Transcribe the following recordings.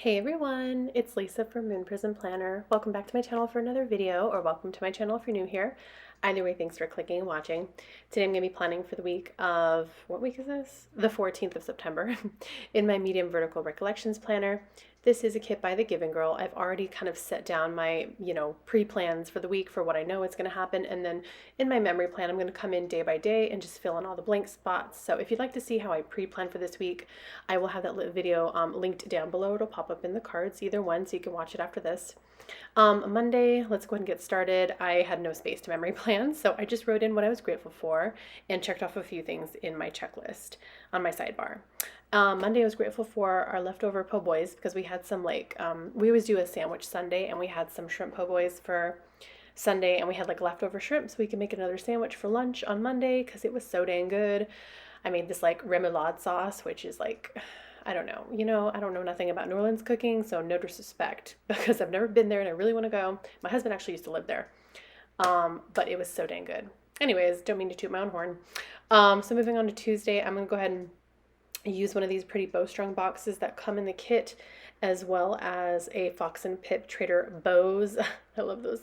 Hey everyone, it's Lisa from moonprismplanner. Welcome back to my channel for another video, or welcome to my channel if you're new here. Either way, thanks for clicking and watching. Today I'm going to be planning for the week of, what week is this? The 14th of September in my medium vertical recollections planner. This is a kit by The Giving Girl. I've already kind of set down my, pre-plans for the week for what I know is going to happen. And then in my memory plan, I'm going to come in day by day and just fill in all the blank spots. So if you'd like to see how I pre-plan for this week, I will have that video linked down below. It'll pop up in the cards, either one, so you can watch it after this. Monday, let's go ahead and get started. I had no space to memory plan, so I just wrote in what I was grateful for and checked off a few things in my checklist on my sidebar. Monday, I was grateful for our leftover po' boys because we had some we always do a sandwich Sunday, and we had some shrimp po' boys for Sunday, and we had leftover shrimp, so we can make another sandwich for lunch on Monday because it was so dang good. I made this remoulade sauce, which is I don't know. I don't know nothing about New Orleans cooking, so no disrespect because I've never been there and I really want to go. My husband actually used to live there, but it was so dang good. Anyways, don't mean to toot my own horn. So moving on to Tuesday, I'm going to go ahead and use one of these pretty bowstrung boxes that come in the kit, as well as a Fox and Pip Trader Bows. I love those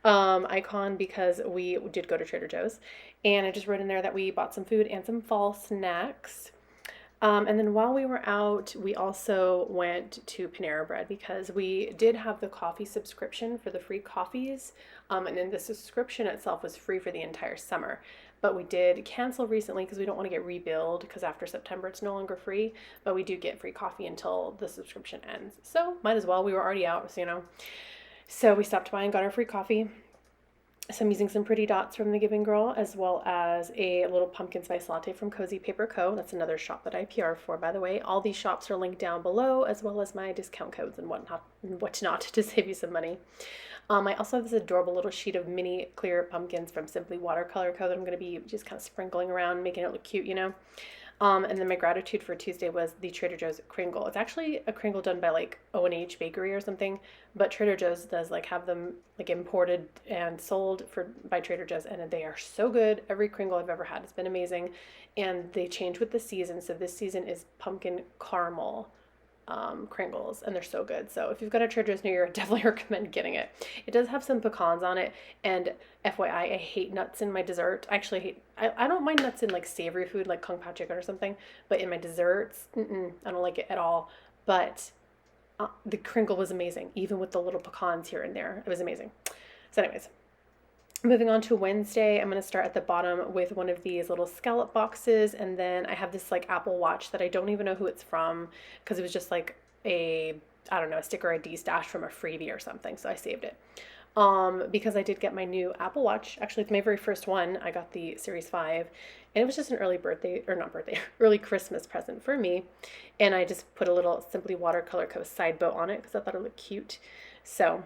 icon because we did go to Trader Joe's, and I just wrote in there that we bought some food and some fall snacks. And then while we were out, we also went to Panera Bread because we did have the coffee subscription for the free coffees. And then the subscription itself was free for the entire summer. But we did cancel recently because we don't want to get rebilled because after September it's no longer free. But we do get free coffee until the subscription ends. So might as well. We were already out, so So we stopped by and got our free coffee. So I'm using some pretty dots from The Giving Girl, as well as a little pumpkin spice latte from Cozy Paper Co. That's another shop that I PR for, by the way. All these shops are linked down below, as well as my discount codes and whatnot to save you some money. I also have this adorable little sheet of mini clear pumpkins from Simply Watercolor Co. that I'm going to be just kind of sprinkling around, making it look cute, And then my gratitude for Tuesday was the Trader Joe's Kringle. It's actually a Kringle done by O&H Bakery or something, but Trader Joe's does have them imported and sold by Trader Joe's, and they are so good. Every Kringle I've ever had has been amazing, and they change with the season. So this season is pumpkin caramel Kringles, and they're so good. So if you've got a Trader Joe's near you, I definitely recommend getting it. It does have some pecans on it, and FYI, I hate nuts in my dessert. I actually hate, I don't mind nuts in savory food like kung pao chicken or something, but in my desserts, I don't like it at all. But the Kringle was amazing, even with the little pecans here and there. It was amazing. So anyways, moving on to Wednesday, I'm going to start at the bottom with one of these little scallop boxes, and then I have this Apple Watch that I don't even know who it's from because it was just a sticker ID stashed from a freebie or something, so I saved it. Because I did get my new Apple Watch. Actually, it's my very first one. I got the Series 5, and it was just an early Christmas present for me, and I just put a little Simply Watercolor Co. side bow on it because I thought it looked cute. So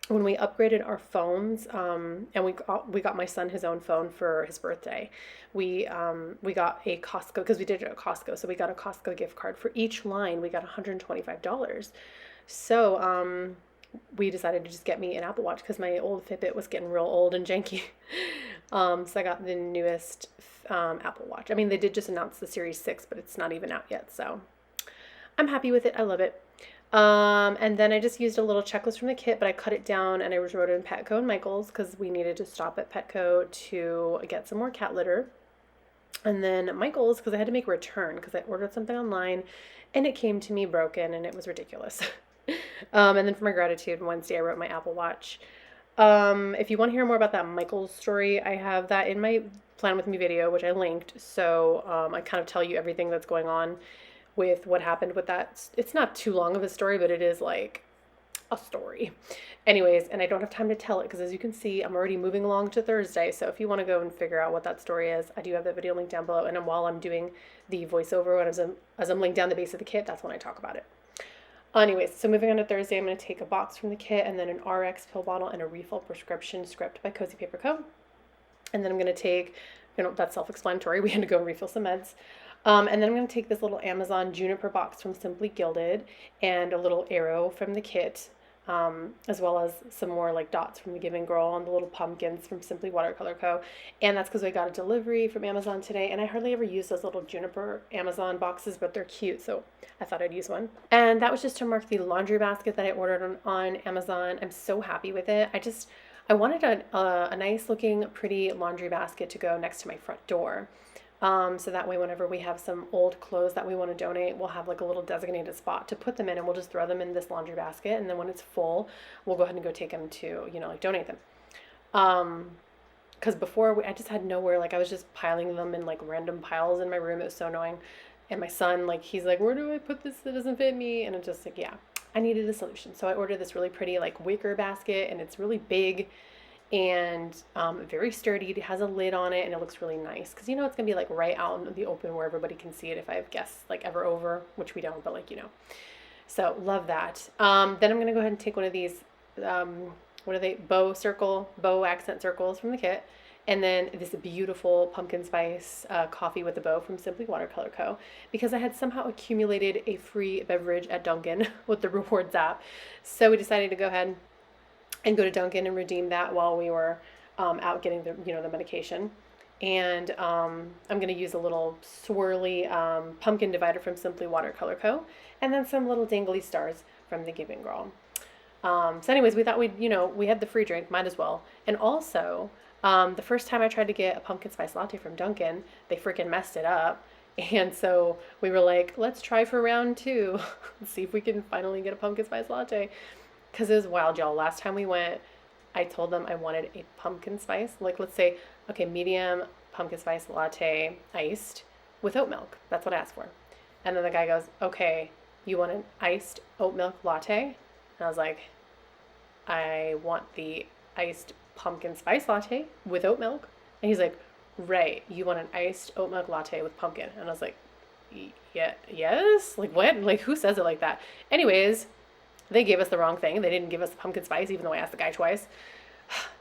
when we upgraded our phones, and we got my son his own phone for his birthday, we got a Costco, because we did it at Costco, so we got a Costco gift card. For each line, we got $125. So we decided to just get me an Apple Watch because my old Fitbit was getting real old and janky. So I got the newest Apple Watch. I mean, they did just announce the Series 6, but it's not even out yet, so I'm happy with it. I love it. And then I just used a little checklist from the kit, but I cut it down and I just wrote in Petco and Michael's because we needed to stop at Petco to get some more cat litter. And then Michael's because I had to make a return because I ordered something online and it came to me broken and it was ridiculous. And then for my gratitude Wednesday, I wrote my Apple Watch. If you want to hear more about that Michael's story, I have that in my Plan With Me video, which I linked. So I kind of tell you everything that's going on with what happened with that. It's not too long of a story, but it is a story. Anyways, and I don't have time to tell it because as you can see, I'm already moving along to Thursday. So if you want to go and figure out what that story is, I do have that video linked down below. And while I'm doing the voiceover, as I'm laying down the base of the kit, that's when I talk about it. Anyways, so moving on to Thursday, I'm going to take a box from the kit and then an RX pill bottle and a refill prescription script by Cozy Paper Co. And then I'm going to take, that's self-explanatory. We had to go and refill some meds. And then I'm going to take this little Amazon Juniper box from Simply Gilded and a little arrow from the kit. as well as some more like dots from the Giving Girl and the little pumpkins from Simply Watercolor Co. And that's because I got a delivery from Amazon today, and I hardly ever use those little juniper Amazon boxes, but they're cute, so I thought I'd use one. And that was just to mark the laundry basket that I ordered on Amazon. I'm so happy with it. I wanted a nice looking, pretty laundry basket to go next to my front door. So that way, whenever we have some old clothes that we want to donate, we'll have like a little designated spot to put them in, and we'll just throw them in this laundry basket. And then when it's full, we'll go ahead and go take them to, like donate them. Because before I just had nowhere, like I was just piling them in like random piles in my room. It was so annoying. And my son, like, he's like, where do I put this that doesn't fit me? And it's just like, yeah, I needed a solution. So I ordered this really pretty like wicker basket, and it's really big and very sturdy. It has a lid on it, and it looks really nice because it's gonna be like right out in the open where everybody can see it if I have guests like ever over, which we don't, but like so love that. Then I'm gonna go ahead and take one of these what are they, bow accent circles from the kit, and then this beautiful pumpkin spice coffee with a bow from Simply Watercolor Co. because I had somehow accumulated a free beverage at Dunkin' with the rewards app, so we decided to go ahead and go to Dunkin' and redeem that while we were out getting the medication. And I'm going to use a little swirly pumpkin divider from Simply Watercolor Co. and then some little dangly stars from the Giving Girl. So anyways, we thought we had the free drink, might as well. And also, the first time I tried to get a pumpkin spice latte from Dunkin', they freaking messed it up. And so we were like, let's try for round 2. See if we can finally get a pumpkin spice latte. Because it was wild, y'all. Last time we went, I told them I wanted a pumpkin spice. Like, let's say, okay, medium pumpkin spice latte iced with oat milk. That's what I asked for. And then the guy goes, okay, you want an iced oat milk latte? And I was like, I want the iced pumpkin spice latte with oat milk. And he's like, right, you want an iced oat milk latte with pumpkin. And I was like, yeah, yes? Like, what? Like, who says it like that? Anyways, they gave us the wrong thing. They didn't give us the pumpkin spice, even though I asked the guy twice.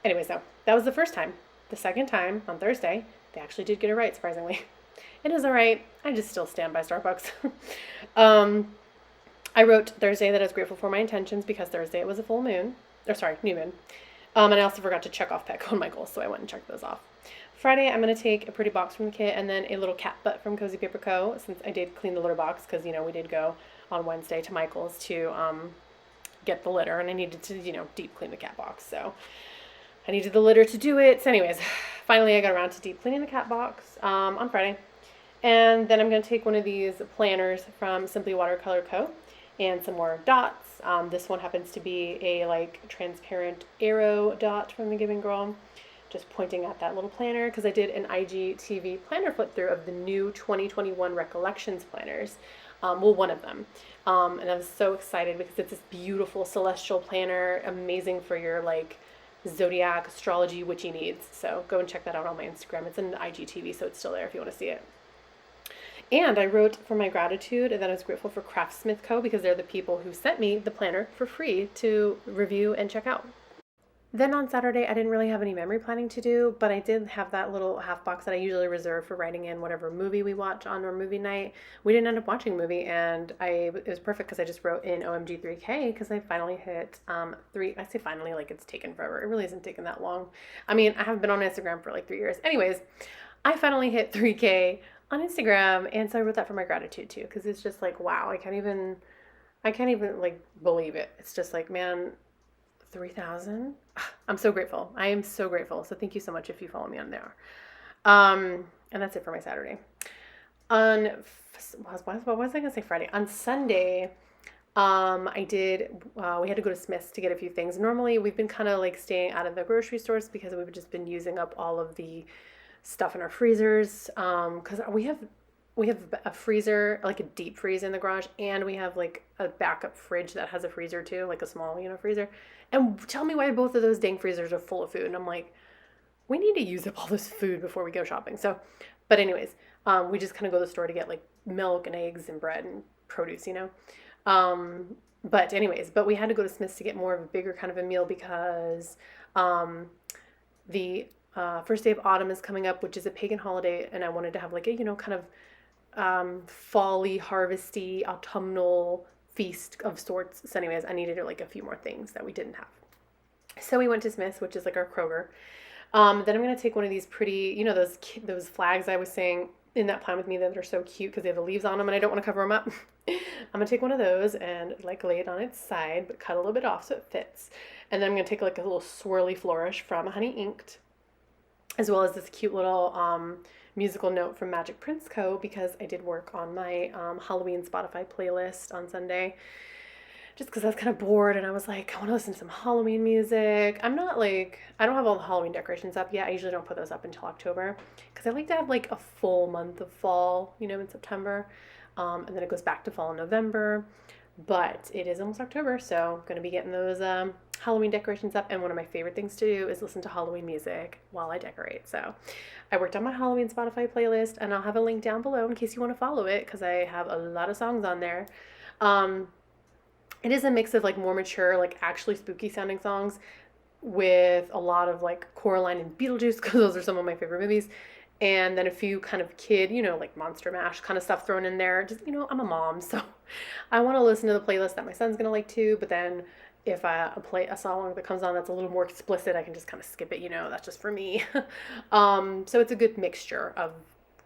Anyways, no, that was the first time. The second time, on Thursday, they actually did get it right, surprisingly. It is all right. I just still stand by Starbucks. I wrote Thursday that I was grateful for my intentions because Thursday it was a full moon. New moon. And I also forgot to check off Petco and my goals, so I went and checked those off. Friday, I'm going to take a pretty box from the kit and then a little cat butt from Cozy Paper Co. Since I did clean the litter box because, we did go on Wednesday to Michael's to get the litter, and I needed to, deep clean the cat box. So I needed the litter to do it. So anyways, finally I got around to deep cleaning the cat box on Friday. And then I'm going to take one of these planners from Simply Watercolor Co. and some more dots. This one happens to be a like transparent arrow dot from the Giving Girl, just pointing at that little planner because I did an IGTV planner flip through of the new 2021 Recollections planners. One of them. And I was so excited because it's this beautiful celestial planner, amazing for your like zodiac astrology witchy needs. So go and check that out on my Instagram. It's in the IGTV, so it's still there if you want to see it. And I wrote for my gratitude that I was grateful for Craftsmith Co. because they're the people who sent me the planner for free to review and check out. Then on Saturday, I didn't really have any memory planning to do, but I did have that little half box that I usually reserve for writing in whatever movie we watch on our movie night. We didn't end up watching a movie, and it was perfect because I just wrote in OMG 3K because I finally hit 3. I say finally like it's taken forever. It really isn't taken that long. I mean, I haven't been on Instagram for like 3 years. Anyways, I finally hit 3K on Instagram, and so I wrote that for my gratitude too because it's just like, wow, I can't even like believe it. It's just like, man, 3,000. I'm so grateful. I am so grateful. So thank you so much if you follow me on there. And that's it for my Saturday. What was I gonna say Friday? On Sunday, we had to go to Smith's to get a few things. Normally we've been kind of like staying out of the grocery stores because we've just been using up all of the stuff in our freezers. Cause we have a freezer, like a deep freeze in the garage, and we have like a backup fridge that has a freezer too, like a small, freezer. And tell me why both of those dang freezers are full of food. And I'm like, we need to use up all this food before we go shopping. So, but anyways, we just kind of go to the store to get like milk and eggs and bread and produce, But we had to go to Smith's to get more of a bigger kind of a meal because the first day of autumn is coming up, which is a pagan holiday. And I wanted to have like a, kind of fall-y, harvesty, autumnal feast of sorts. So anyways, I needed like a few more things that we didn't have. So we went to Smith's, which is like our Kroger. Then I'm going to take one of these pretty, you know, those flags I was saying in that plan with me that are so cute because they have the leaves on them and I don't want to cover them up. I'm going to take one of those and like lay it on its side, but cut a little bit off so it fits. And then I'm going to take like a little swirly flourish from Honey Inked, as well as this cute little musical note from Magic Prince Co. because I did work on my Halloween Spotify playlist on Sunday. Just because I was kind of bored and I was like, I want to listen to some Halloween music. I don't have all the Halloween decorations up yet. I usually don't put those up until October because I like to have like a full month of fall, you know, in September. And then it goes back to fall in November. But it is almost October, so I'm going to be getting those Halloween decorations up. And one of my favorite things to do is listen to Halloween music while I decorate. So I worked on my Halloween Spotify playlist, and I'll have a link down below in case you want to follow it because I have a lot of songs on there. It is a mix of like more mature, like actually spooky sounding songs with a lot of like Coraline and Beetlejuice because those are some of my favorite movies. And then a few kind of kid, you know, like Monster Mash kind of stuff thrown in there. Just, you know, I'm a mom, so I want to listen to the playlist that my son's going to like too. But then if I play a song that comes on that's a little more explicit, I can just kind of skip it, you know, that's just for me. So it's a good mixture of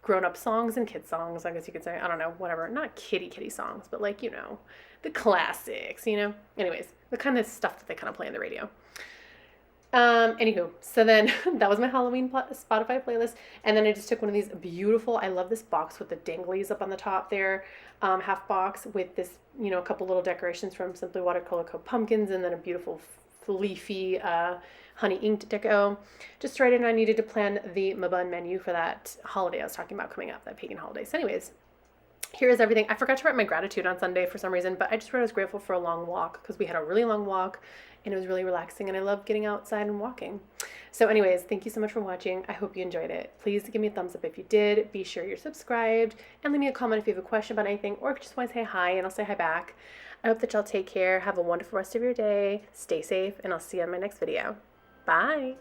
grown-up songs and kid songs, I guess you could say. I don't know, whatever. Not kitty songs, but like, you know, the classics, you know? Anyways, the kind of stuff that they kind of play on the radio. Anywho, so then that was my Halloween Spotify playlist. And then I just took one of these beautiful, I love this box with the danglies up on the top there, half box with this, you know, a couple little decorations from Simply Watercolor Co pumpkins, and then a beautiful leafy Honey Inked deco. Just right in, I needed to plan the Mabun menu for that holiday I was talking about coming up, that pagan holiday. So anyways, here is everything. I forgot to write my gratitude on Sunday for some reason, but I just wrote I was grateful for a long walk because we had a really long walk and it was really relaxing and I love getting outside and walking. So anyways, thank you so much for watching. I hope you enjoyed it. Please give me a thumbs up if you did. Be sure you're subscribed and leave me a comment if you have a question about anything or if you just want to say hi and I'll say hi back. I hope that y'all take care. Have a wonderful rest of your day. Stay safe and I'll see you in my next video. Bye.